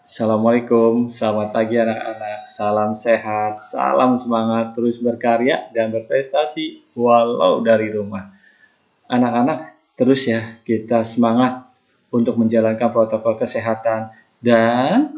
Assalamualaikum, selamat pagi anak-anak. Salam sehat, salam semangat, terus berkarya dan berprestasi walau dari rumah. Anak-anak, terus ya kita semangat untuk menjalankan protokol kesehatan dan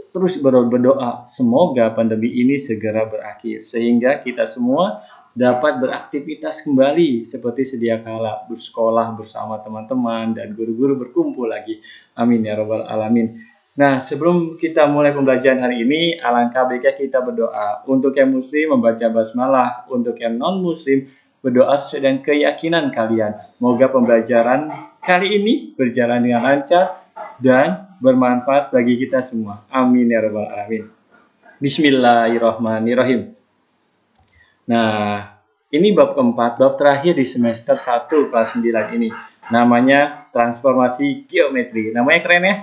terus berdoa semoga pandemi ini segera berakhir sehingga kita semua dapat beraktivitas kembali seperti sedia kala, bersekolah bersama teman-teman dan guru-guru berkumpul lagi. Amin ya robbal alamin. Nah, sebelum kita mulai pembelajaran hari ini, alangkah baiknya kita berdoa. Untuk yang muslim membaca basmalah, untuk yang non-muslim berdoa sesuai dengan keyakinan kalian. Moga pembelajaran kali ini berjalan dengan lancar dan bermanfaat bagi kita semua. Amin ya rabbal alamin. Bismillahirrahmanirrahim. Nah, ini bab keempat, bab terakhir di semester 1 kelas 9 ini. Namanya transformasi geometri. Namanya keren ya?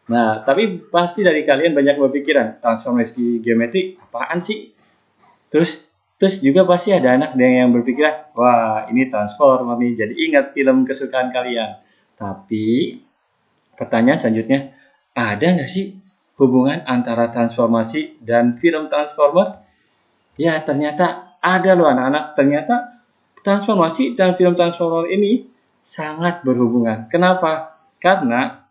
Nah, tapi pasti dari kalian banyak berpikiran, transformasi geometri apaan sih? Terus juga pasti ada anak yang berpikiran, wah ini transformer nih, jadi ingat film kesukaan kalian. Tapi pertanyaan selanjutnya, ada nggak sih hubungan antara transformasi dan film Transformer? Ya ternyata ada loh anak-anak, ternyata transformasi dan film Transformer ini sangat berhubungan. Kenapa? Karena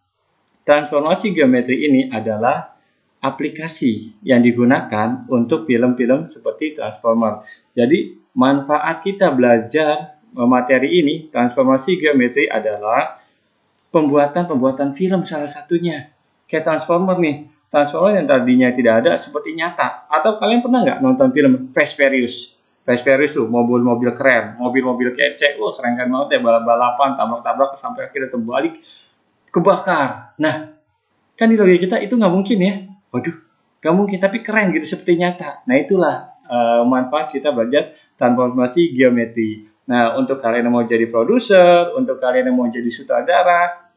transformasi geometri ini adalah aplikasi yang digunakan untuk film-film seperti Transformer. Jadi manfaat kita belajar materi ini, transformasi geometri adalah pembuatan film salah satunya. Kayak Transformer nih, Transformer yang tadinya tidak ada seperti nyata. Atau kalian pernah nggak nonton film Fast Furious? Fast Furious tuh mobil-mobil keren, mobil-mobil kece, wah keren banget ya, balap-balapan, tabrak-tabrak sampai akhirnya terbalik, kebakar. Nah, kan di logika kita itu nggak mungkin ya. Waduh, nggak mungkin, tapi keren gitu seperti nyata. Nah itulah manfaat kita belajar transformasi geometri. Nah untuk kalian yang mau jadi produser, untuk kalian yang mau jadi sutradara,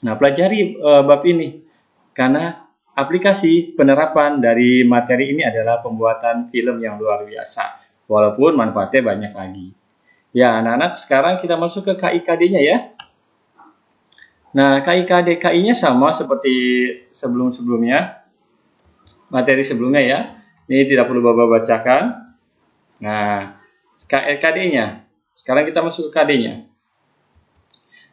nah pelajari bab ini. Karena aplikasi penerapan dari materi ini adalah pembuatan film yang luar biasa. Walaupun manfaatnya banyak lagi. Ya anak-anak, sekarang kita masuk ke KIKD-nya ya. Nah, KI-KI-nya sama seperti sebelum-sebelumnya, materi sebelumnya ya. Ini tidak perlu Bapak bacakan. Nah, KD-nya. Sekarang kita masuk ke KD-nya.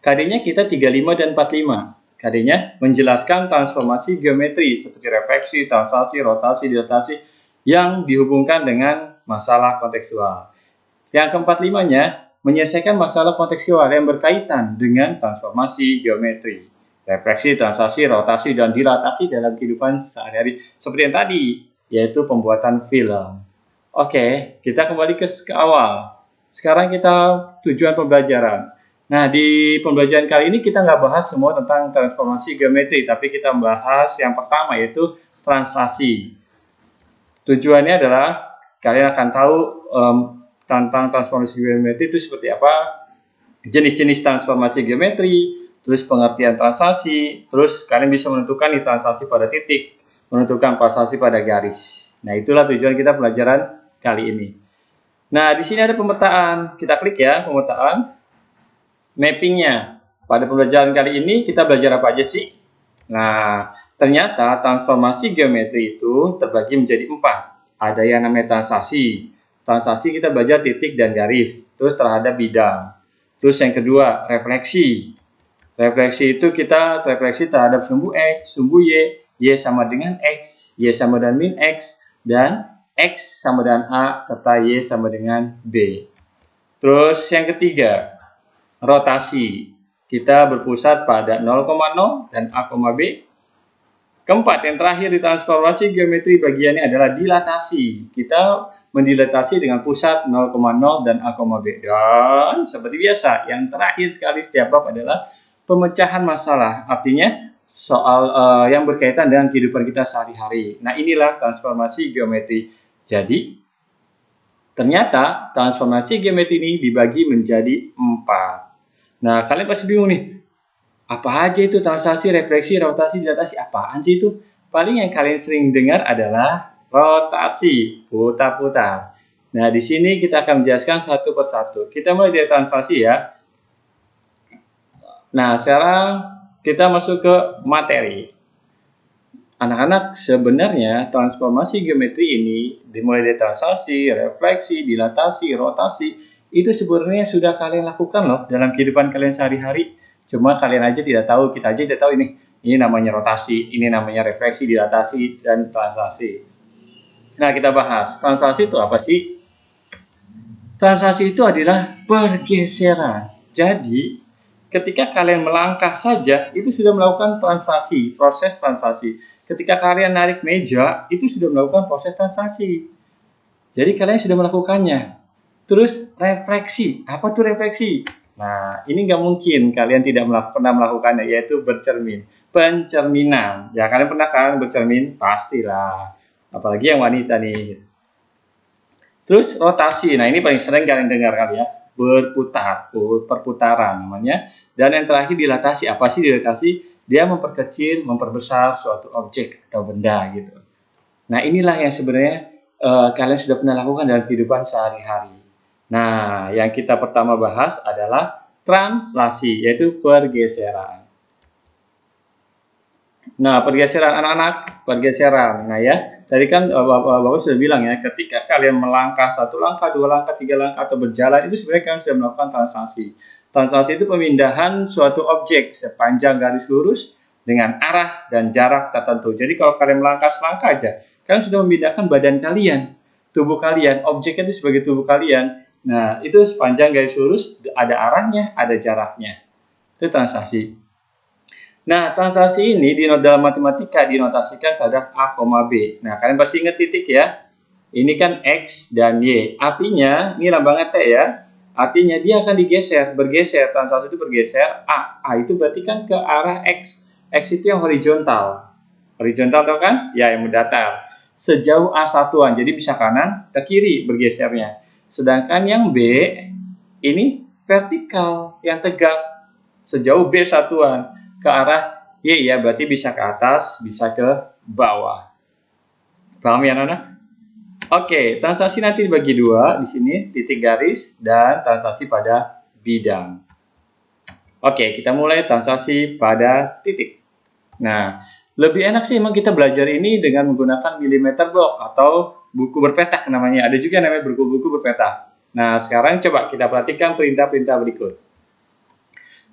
KD-nya kita 35 dan 45. KD-nya menjelaskan transformasi geometri seperti refleksi, translasi, rotasi, dilatasi yang dihubungkan dengan masalah kontekstual. Yang ke-45-nya menyelesaikan masalah kontekstual yang berkaitan dengan transformasi geometri, refleksi, translasi, rotasi, dan dilatasi dalam kehidupan sehari-hari seperti yang tadi, yaitu pembuatan film. Oke, kita kembali ke awal. Sekarang kita tujuan pembelajaran. Nah, di pembelajaran kali ini kita nggak bahas semua tentang transformasi geometri, tapi kita bahas yang pertama yaitu translasi. Tujuannya adalah kalian akan tahu tentang transformasi geometri itu seperti apa, jenis-jenis transformasi geometri, terus pengertian translasi, terus kalian bisa menentukan di translasi pada titik, menentukan translasi pada garis. Nah, itulah tujuan kita pelajaran kali ini. Nah, di sini ada pemetaan. Kita klik ya, pemetaan. Mappingnya. Pada pembelajaran kali ini kita belajar apa aja sih? Nah, ternyata transformasi geometri itu terbagi menjadi 4. Ada yang namanya translasi. Translasi kita belajar titik dan garis, terus terhadap bidang. Terus yang kedua, refleksi. Refleksi itu kita refleksi terhadap sumbu X, sumbu Y sama dengan X, Y sama dengan min X, dan X sama dengan A, serta Y sama dengan B. Terus yang ketiga, rotasi. Kita berpusat pada 0,0 dan A, B. Keempat, yang terakhir di transformasi geometri bagiannya adalah dilatasi. Kita mendilatasi dengan pusat 0,0 dan A, B. Dan seperti biasa, yang terakhir sekali setiap bab adalah pemecahan masalah. Artinya soal yang berkaitan dengan kehidupan kita sehari-hari. Nah, inilah transformasi geometri. Jadi, ternyata transformasi geometri ini dibagi menjadi 4. Nah, kalian pasti bingung nih. Apa aja itu translasi, refleksi, rotasi, dilatasi? Apaan sih itu? Paling yang kalian sering dengar adalah rotasi, putar-putar. Nah, di sini kita akan menjelaskan satu persatu. Kita mulai dari translasi ya. Nah, sekarang kita masuk ke materi. anak-anak, sebenarnya transformasi geometri ini dimulai dari translasi, refleksi, dilatasi, rotasi, itu sebenarnya sudah kalian lakukan loh dalam kehidupan kalian sehari-hari. Cuma kalian aja tidak tahu, kita aja tidak tahu ini namanya rotasi, ini namanya refleksi, dilatasi, dan translasi. Nah, kita bahas translasi itu apa sih? Translasi itu adalah pergeseran. Jadi, ketika kalian melangkah saja, itu sudah melakukan translasi, proses translasi. Ketika kalian narik meja, itu sudah melakukan proses translasi. Jadi, kalian sudah melakukannya. Terus, refleksi. Apa tuh refleksi? Nah, ini nggak mungkin kalian tidak pernah melakukannya, yaitu bercermin. Pencerminan. Ya, kalian pernah kan bercermin? Pastilah. Apalagi yang wanita nih. Terus rotasi, nah ini paling sering kalian dengar kali ya, berputar, perputaran namanya. Dan yang terakhir dilatasi, apa sih dilatasi? Dia memperkecil, memperbesar suatu objek atau benda gitu. Nah inilah yang sebenarnya kalian sudah pernah lakukan dalam kehidupan sehari-hari. Nah yang kita pertama bahas adalah translasi, yaitu pergeseran. Nah, pergeseran anak-anak, pergeseran. Nah ya, tadi kan Bapak sudah bilang ya, ketika kalian melangkah 1 langkah, 2 langkah, 3 langkah, atau berjalan, itu sebenarnya kalian sudah melakukan translasi. Translasi itu pemindahan suatu objek sepanjang garis lurus dengan arah dan jarak tertentu. Jadi kalau kalian melangkah selangkah aja, kalian sudah memindahkan badan kalian, tubuh kalian, objeknya itu sebagai tubuh kalian. Nah, itu sepanjang garis lurus ada arahnya, ada jaraknya. Itu translasi. Nah, translasi ini dalam matematika dinotasikan terhadap A, B. Nah, kalian pasti ingat titik ya. Ini kan X dan Y. Artinya, ini lambangnya T ya. Artinya dia akan digeser, bergeser. Translasi itu bergeser. A itu berarti kan ke arah X. X itu yang horizontal. Horizontal tau kan? Ya, yang mendatar. Sejauh A1-an. Jadi bisa kanan ke kiri bergesernya. Sedangkan yang B, ini vertikal, yang tegak. Sejauh B1-an. Ke arah Y ya, berarti bisa ke atas, bisa ke bawah. Paham ya anak-anak? Oke, translasi nanti dibagi 2 di sini, titik garis dan translasi pada bidang. Oke, kita mulai translasi pada titik. Nah, lebih enak sih emang kita belajar ini dengan menggunakan millimeter block atau buku berpetak namanya. Ada juga namanya buku-buku berpetak. Nah, sekarang coba kita perhatikan perintah-perintah berikut.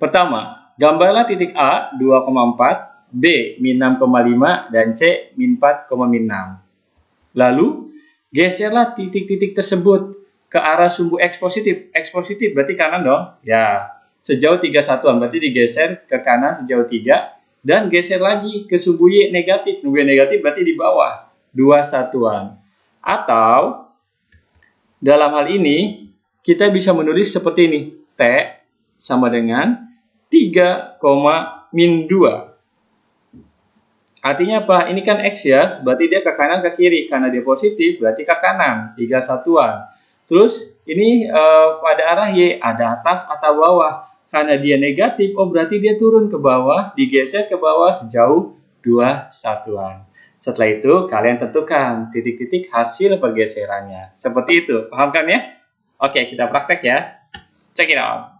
Pertama, gambarlah titik A 2,4, B min 6,5, dan C min 4,6. Lalu, geserlah titik-titik tersebut ke arah sumbu X positif. X positif berarti kanan dong. Ya, sejauh 3 satuan. Berarti digeser ke kanan sejauh 3. Dan geser lagi ke sumbu Y negatif. Sumbu Y negatif berarti di bawah 2 satuan. Atau, dalam hal ini, kita bisa menulis seperti ini. T sama dengan 3, min 2. Artinya apa? Ini kan X ya, berarti dia ke kanan ke kiri. Karena dia positif, berarti ke kanan, 3 satuan. Terus, ini pada arah Y, ada atas atau bawah. Karena dia negatif, oh berarti dia turun ke bawah, digeser ke bawah sejauh 2 satuan. Setelah itu, kalian tentukan titik-titik hasil pergeserannya. Seperti itu, paham kan ya? Oke, kita praktek ya. Check it out.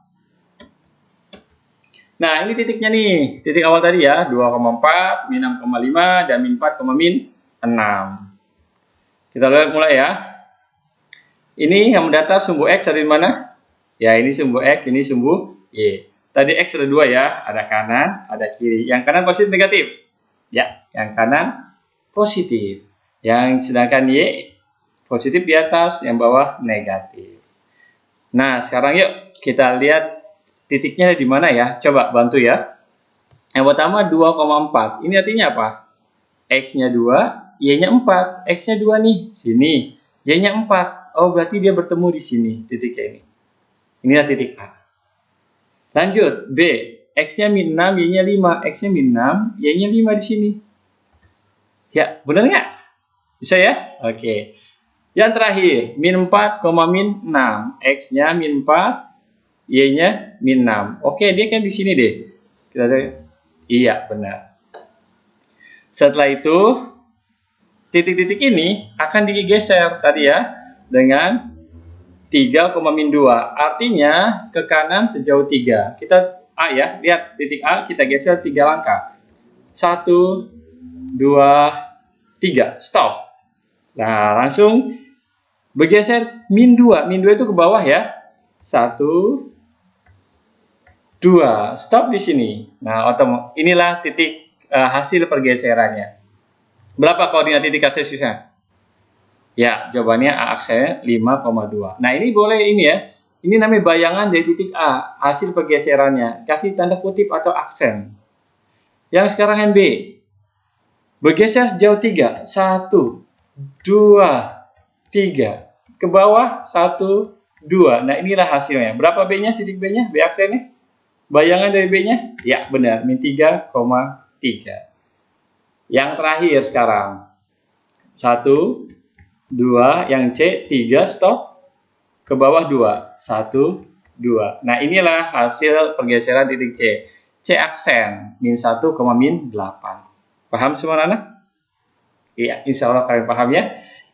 Nah, ini titiknya nih. Titik awal tadi ya, 2,4, min 6,5, dan min 4, min 6. Kita lihat mulai ya. Ini yang mendatar sumbu X ada di mana? Ya, ini sumbu X, ini sumbu Y. Tadi X ada 2 ya, ada kanan, ada kiri. Yang kanan positif negatif? Ya, yang kanan positif. Yang sedangkan Y positif di atas, yang bawah negatif. Nah, sekarang yuk kita lihat titiknya di mana ya? Coba bantu ya. Yang pertama 2,4. Ini artinya apa? X-nya 2, Y-nya 4. X-nya 2 nih, sini. Y-nya 4. Oh, berarti dia bertemu di sini, titiknya ini. Inilah titik A. Lanjut, B. X-nya min 6, Y-nya 5. X-nya min 6, Y-nya 5 di sini. Ya, benar nggak? Bisa ya? Oke. Yang terakhir, min 4, min 6. X-nya min 4, Y-nya min 6. Oke, dia kan di sini deh. Kita lihat. Iya, benar. Setelah itu, titik-titik ini akan digeser tadi ya dengan 3, min 2. Artinya ke kanan sejauh 3. Kita A ya, lihat titik A kita geser 3 langkah. 1, 2, 3. Stop. Nah, langsung bergeser min 2. Min 2 itu ke bawah ya. 1, 2. Stop di sini. Nah, inilah titik hasil pergeserannya. Berapa koordinat titik asesnya? Ya, jawabannya A aksennya 5,2. Nah, ini boleh ini ya. Ini namanya bayangan dari titik A, hasil pergeserannya. Kasih tanda kutip atau aksen. Yang sekarang yang B. Bergeser sejauh 3. 1, 2, 3. Ke bawah 1, 2. Nah, inilah hasilnya. Berapa B-nya? Titik B-nya? B aksennya? Bayangan dari B-nya? Ya, benar. Min 3,3. Yang terakhir sekarang. 1, 2. Yang C, 3. Stop. Ke bawah 2. 1, 2. Nah, inilah hasil pergeseran titik C. C aksen. Min 1, min 8. Paham semua anak? Iya, insya Allah kalian paham ya.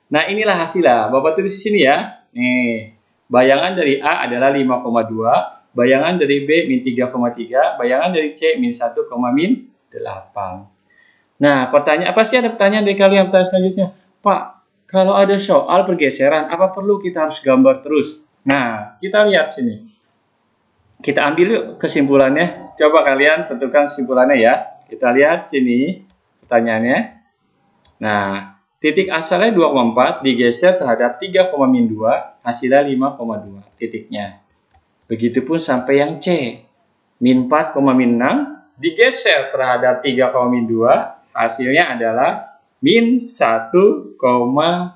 Nah, inilah hasilnya. Bapak tulis di sini ya. Nih, bayangan dari A adalah 5,2. Bayangan dari B, min 3,3. Bayangan dari C, min 1, min 8. Nah, pertanyaan apa sih, ada pertanyaan dari kalian? Pertanyaan selanjutnya, Pak, kalau ada soal pergeseran, apa perlu kita harus gambar terus? Nah, kita lihat sini. Kita ambil yuk kesimpulannya. Coba kalian tentukan kesimpulannya ya. Kita lihat sini pertanyaannya. Nah, titik asalnya 2,4 digeser terhadap 3,2, hasilnya 5,2 titiknya. Begitupun sampai yang C. Min 4, min 6 digeser terhadap 3,2, hasilnya adalah min 1,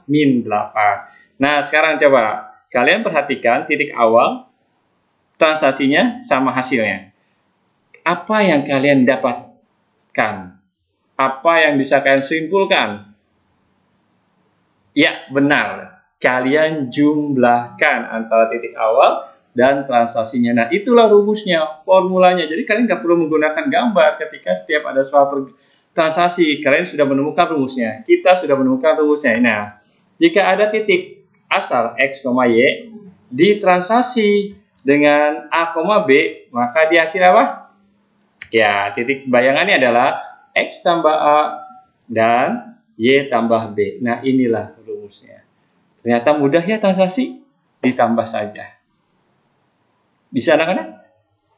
min 8. Nah, sekarang coba kalian perhatikan titik awal, transaksinya sama hasilnya. Apa yang kalian dapatkan? Apa yang bisa kalian simpulkan? Ya, benar. Kalian jumlahkan antara titik awal dan transaksinya. Nah, itulah rumusnya, formulanya. Jadi, kalian nggak perlu menggunakan gambar ketika setiap ada soal transaksi. Kalian sudah menemukan rumusnya. Kita sudah menemukan rumusnya. Nah, jika ada titik asal X, Y ditransaksi dengan A, B, maka dia hasil apa? Ya, titik bayangannya adalah X tambah A dan Y tambah B. Nah, inilah rumusnya. Ternyata mudah ya transaksi? Ditambah saja. Bisa anak-anak?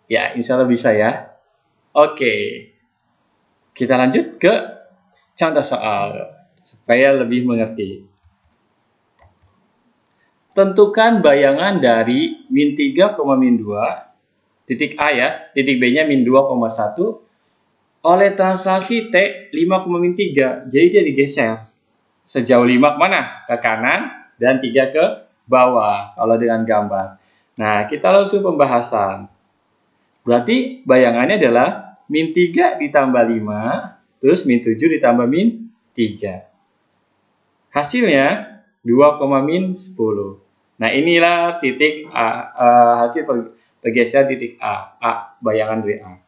Ya, insya Allah bisa ya. Oke. Kita lanjut ke contoh soal supaya lebih mengerti. Tentukan bayangan dari min 3, min 2, titik A ya, titik B-nya min 2,1 oleh transaksi T 5, min 3. Jadi dia digeser. Sejauh 5 kemana? Ke kanan dan 3 ke bawah kalau dengan gambar. Nah, kita langsung pembahasan. Berarti bayangannya adalah min 3 ditambah 5, terus min 7 ditambah min 3. Hasilnya 2, min 10. Nah, inilah titik A, hasil pergeseran titik A, bayangan dari A.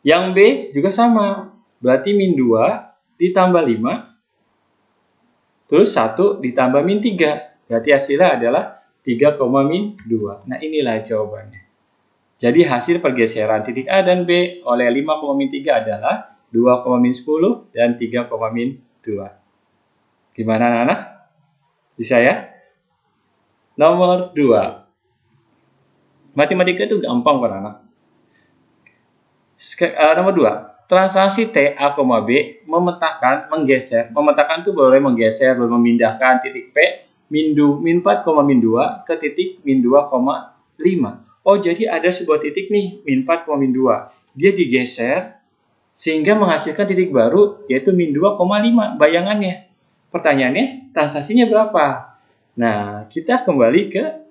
Yang B juga sama. Berarti min 2 ditambah 5, terus 1 ditambah min 3. Berarti hasilnya adalah 3, min 2. Nah, inilah jawabannya. Jadi hasil pergeseran titik A dan B oleh 5, min 3 adalah 2, min 10 dan 3, min 2. Gimana anak-anak? Bisa ya? Nomor 2. Matematika itu gampang kan anak? Nomor 2. Transaksi T, A, B memetakan, menggeser. Memetakan itu boleh menggeser, boleh memindahkan titik P min 4, min 2 ke titik min 2,5. Oh, jadi ada sebuah titik nih, min 4, min 2. Dia digeser sehingga menghasilkan titik baru, yaitu min 2,5 bayangannya. Pertanyaannya, transaksinya berapa? Nah, kita kembali ke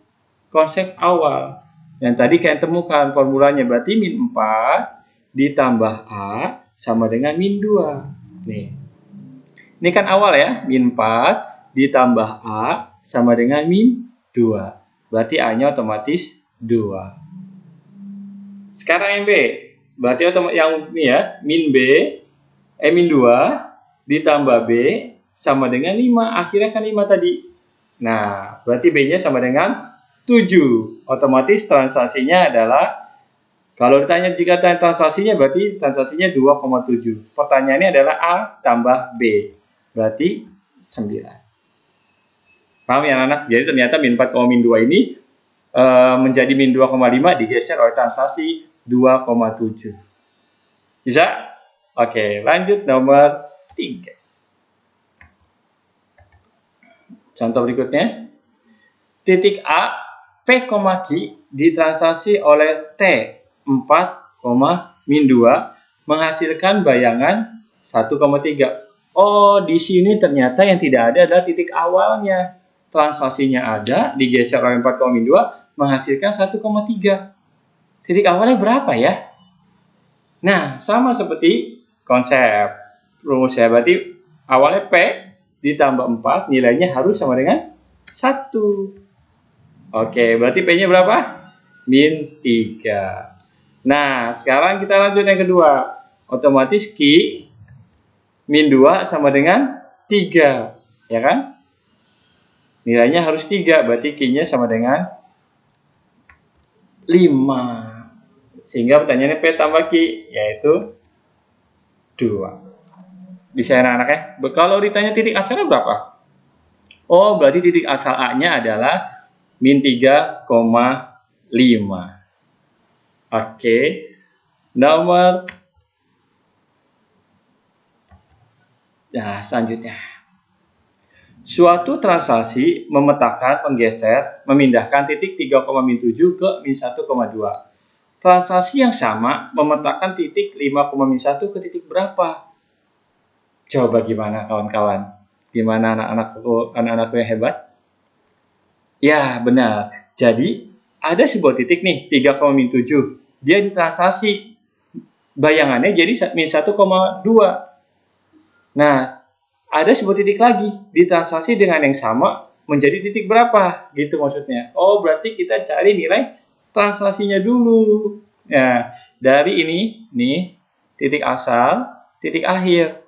konsep awal. Yang tadi kalian temukan formulanya, berarti min 4 ditambah A sama dengan min 2. Nih. Ini kan awal ya, min 4 ditambah A sama dengan min 2. Berarti A-nya otomatis 2. Sekarang yang B. Berarti yang ini ya, min 2 ditambah B sama dengan 5. Akhirnya kan 5 tadi. Nah, berarti B-nya sama dengan 7. Otomatis transaksinya adalah Kalau ditanya jika transaksinya, berarti transaksinya 2,7. Pertanyaannya adalah A tambah B. Berarti 9. Paham ya anak? Jadi ternyata min 4, min 2 ini menjadi min 2,5 digeser oleh transaksi 2,7. Bisa? Oke, lanjut nomor 3. Contoh berikutnya. Titik A, P, Q ditransaksi oleh T 4, min 2 menghasilkan bayangan 1,3. Oh, di sini ternyata yang tidak ada adalah titik awalnya. Transaksinya ada, digeser oleh 4, min 2 menghasilkan 1,3. Titik awalnya berapa ya? Nah, sama seperti konsep rumusnya. Berarti awalnya P ditambah 4, nilainya harus sama dengan 1. Oke, berarti P-nya berapa? Min 3. Nah, sekarang kita lanjut yang kedua. Otomatis Q min 2 sama dengan 3. Ya kan? Nilainya harus 3. Berarti Q-nya sama dengan 5. Sehingga pertanyaannya P tambah Q, yaitu 2. Bisa anak-anak ya? Kalau ditanya titik asalnya berapa? Oh, berarti titik asal A-nya adalah min 3,5. Oke. Nomor selanjutnya. Suatu transaksi memetakan, menggeser, memindahkan titik 3,7 ke min 1,2. Transaksi yang sama memetakan titik 5,1 ke titik berapa? Coba gimana kawan-kawan? Gimana anak-anakku yang hebat? Ya, benar. Jadi, ada sebuah titik nih, 3,7. Dia ditransaksi. Bayangannya jadi min 1,2. Nah, ada sebuah titik lagi, ditransaksi dengan yang sama menjadi titik berapa? Gitu maksudnya. Oh, berarti kita cari nilai transaksinya dulu. Nah, dari ini, nih, titik asal, titik akhir.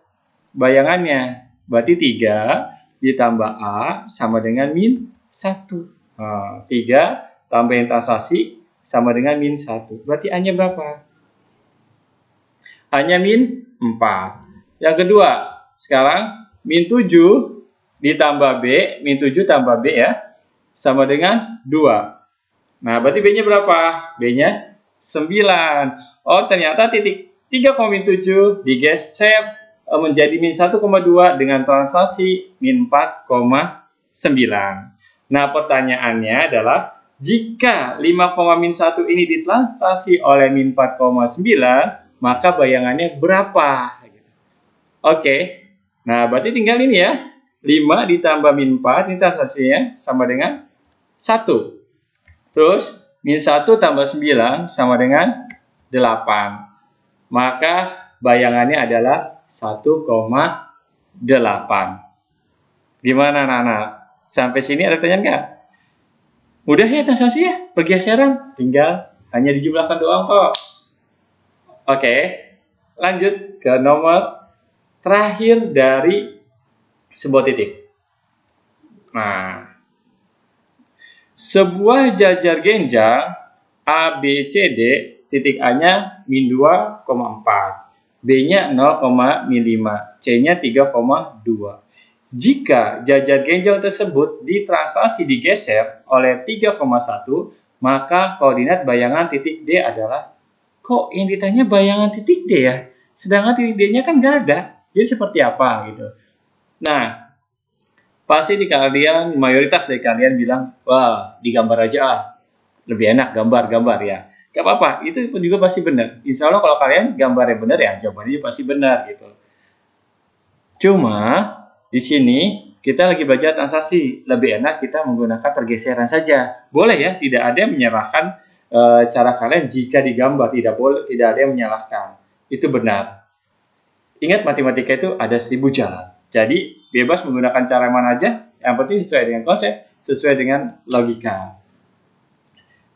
Bayangannya, berarti 3 ditambah A sama dengan min 1. Nah, 3 tambahin transaksi sama dengan min 1. Berarti A-nya berapa? A-nya min 4. Yang kedua, sekarang min 7 ditambah B, min 7 tambah B ya, sama dengan 2. Nah, berarti B-nya berapa? B-nya 9. Oh, ternyata titik 3,7 digeser menjadi min 1,2 dengan transaksi min 4,9. Nah, pertanyaannya adalah jika 5,1 ini ditransaksi oleh min 4,9, maka bayangannya berapa? Oke. Nah, berarti tinggal ini ya. 5 ditambah min 4, ini transaksinya sama dengan 1. Terus, min 1 tambah 9 sama dengan 8. Maka bayangannya adalah 1,8. Gimana anak-anak? Sampai sini ada pertanyaan nggak? Mudah ya transaksi ya? Pergeseran. Tinggal hanya dijumlahkan doang kok. Oke. Lanjut ke nomor terakhir dari sebuah titik. Nah, sebuah jajar genjang A, B, C, D, titik A-nya min 2,4, B-nya 0,5, C-nya 3,2. Jika jajar genjang tersebut ditransaksi digeser oleh 3,1, maka koordinat bayangan titik D adalah, kok yang ditanya bayangan titik D ya? Sedangkan titik D-nya kan nggak ada. Jadi seperti apa gitu. Nah, pasti di kalian, mayoritas dari kalian bilang, wah digambar aja ah. Lebih enak gambar ya. Gak apa-apa, itu juga pasti benar. Insya Allah kalau kalian gambarnya benar ya, jawabannya pasti benar gitu. Cuma di sini kita lagi belajar transaksi, lebih enak kita menggunakan pergeseran saja. Boleh ya, tidak ada yang menyalahkan cara kalian jika digambar, tidak ada yang menyalahkan. Itu benar. Ingat matematika itu ada 1000 jalan. Jadi bebas menggunakan cara mana aja, yang penting sesuai dengan konsep, sesuai dengan logika.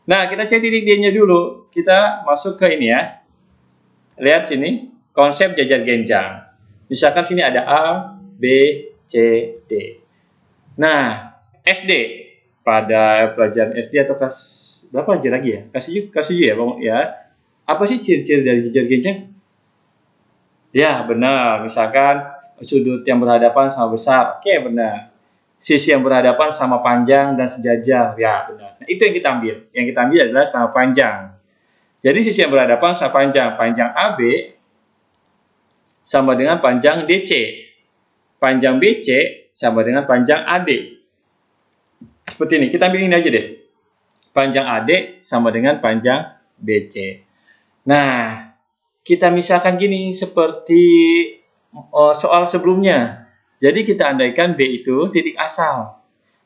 Nah, kita cek titik D-nya dulu. Kita masuk ke ini ya. Lihat sini, konsep jajar genjang. Misalkan sini ada A, B, C, D. Nah, SD pada pelajaran SD atau kelas berapa aja lagi ya? Kasih ya, Bang ya. Apa sih ciri-ciri dari jejer genjang? Ya, benar. Misalkan sudut yang berhadapan sama besar. Oke, benar. Sisi yang berhadapan sama panjang dan sejajar. Ya, benar. Nah, itu yang kita ambil. Yang kita ambil adalah sama panjang. Jadi sisi yang berhadapan sama panjang. Panjang AB sama dengan panjang DC. Panjang BC sama dengan panjang AD. Seperti ini. Kita ambil ini aja deh. Panjang AD sama dengan panjang BC. Nah, kita misalkan gini seperti soal sebelumnya. Jadi kita andaikan B itu titik asal,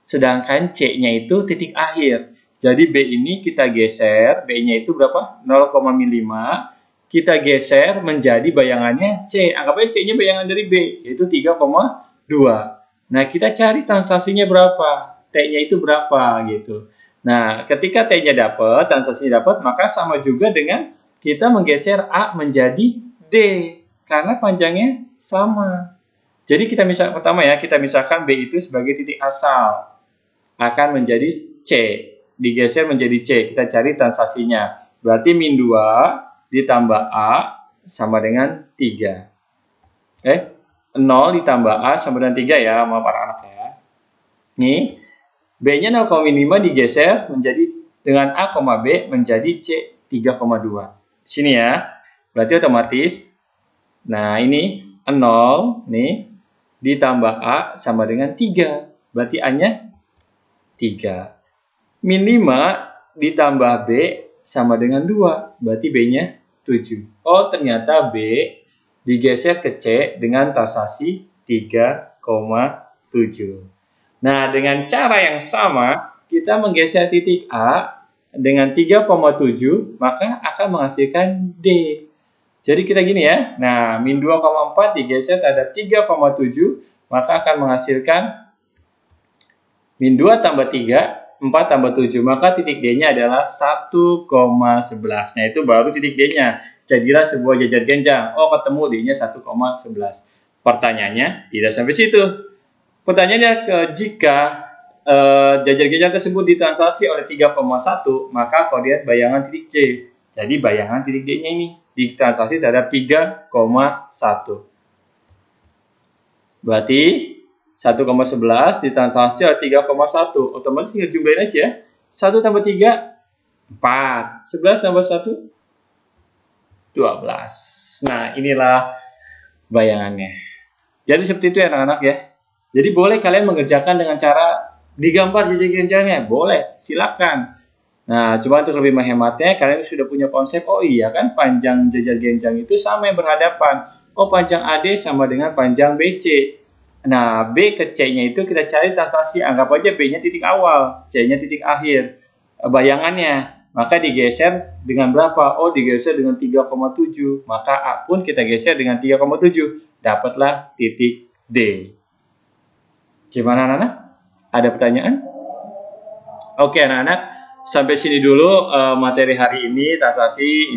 sedangkan C-nya itu titik akhir. Jadi B ini kita geser, B-nya itu berapa? 0,5. Kita geser menjadi bayangannya C. Anggap aja C-nya bayangan dari B, yaitu 3,2. Nah, kita cari transaksinya berapa? T-nya itu berapa gitu. Nah, ketika T-nya dapat, transaksinya dapat, maka sama juga dengan kita menggeser A menjadi D karena panjangnya sama. Jadi kita misal pertama ya, kita misalkan B itu sebagai titik asal akan menjadi C, digeser menjadi C. Kita cari transaksinya. Berarti min 2 ditambah A sama dengan 3. 0 ditambah A sama dengan 3 ya, maaf anak-anak ya. Nih, B-nya 0,5 digeser menjadi dengan A, B menjadi C 3,2. Sini ya. Berarti otomatis, nah ini 0 nih ditambah A sama dengan 3. Berarti A-nya 3. Min 5 ditambah B sama dengan 2. Berarti B-nya 7. Oh, ternyata B digeser ke C dengan transaksi 3,7. Nah, dengan cara yang sama, kita menggeser titik A dengan 3,7, maka akan menghasilkan D. Jadi kita gini ya, nah min 2,4 digeser terhadap 3,7, maka akan menghasilkan min 2 tambah 3, 4 tambah 7, maka titik D-nya adalah 1,11. Nah, itu baru titik D-nya. Jadilah sebuah jajar genjang. Oh, ketemu D-nya 1,11. Pertanyaannya tidak sampai situ. Pertanyaannya, jika jajar genjang tersebut ditransaksi oleh 3,1, maka koordinat bayangan titik C. Jadi bayangan titik D-nya ini ditransaksi terhadap 3,1. Berarti 1,11 ditransaksi oleh 3,1. Otomatis tinggal jumlahin aja. 1 tambah 3, 4. 11 tambah 1, 12. Nah, inilah bayangannya. Jadi seperti itu ya anak-anak ya. Jadi boleh kalian mengerjakan dengan cara digambar jajar genjangnya. Boleh, silakan. Nah, cuma untuk lebih menghematnya, kalian sudah punya konsep, oh iya kan panjang jajar genjang itu sama yang berhadapan. Oh, panjang AD sama dengan panjang BC. Nah, B ke C-nya itu kita cari transaksi. Anggap aja B-nya titik awal, C-nya titik akhir. Bayangannya, maka digeser dengan berapa? Oh, digeser dengan 3,7. Maka A pun kita geser dengan 3,7. Dapatlah titik D. Gimana anak-anak? Ada pertanyaan? Oke anak-anak, sampai sini dulu materi hari ini transaksi.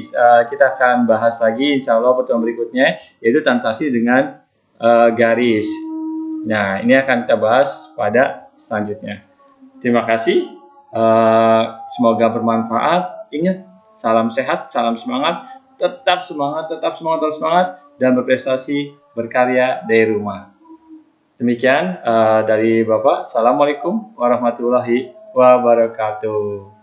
Kita akan bahas lagi insya Allah pertemuan berikutnya, yaitu transaksi dengan garis. Nah, ini akan kita bahas pada selanjutnya. Terima kasih. Semoga bermanfaat. Ingat, salam sehat, salam semangat. Tetap semangat, tetap semangat, tetap semangat. Dan berprestasi, berkarya dari rumah. Demikian dari Bapak. Assalamualaikum warahmatullahi wabarakatuh.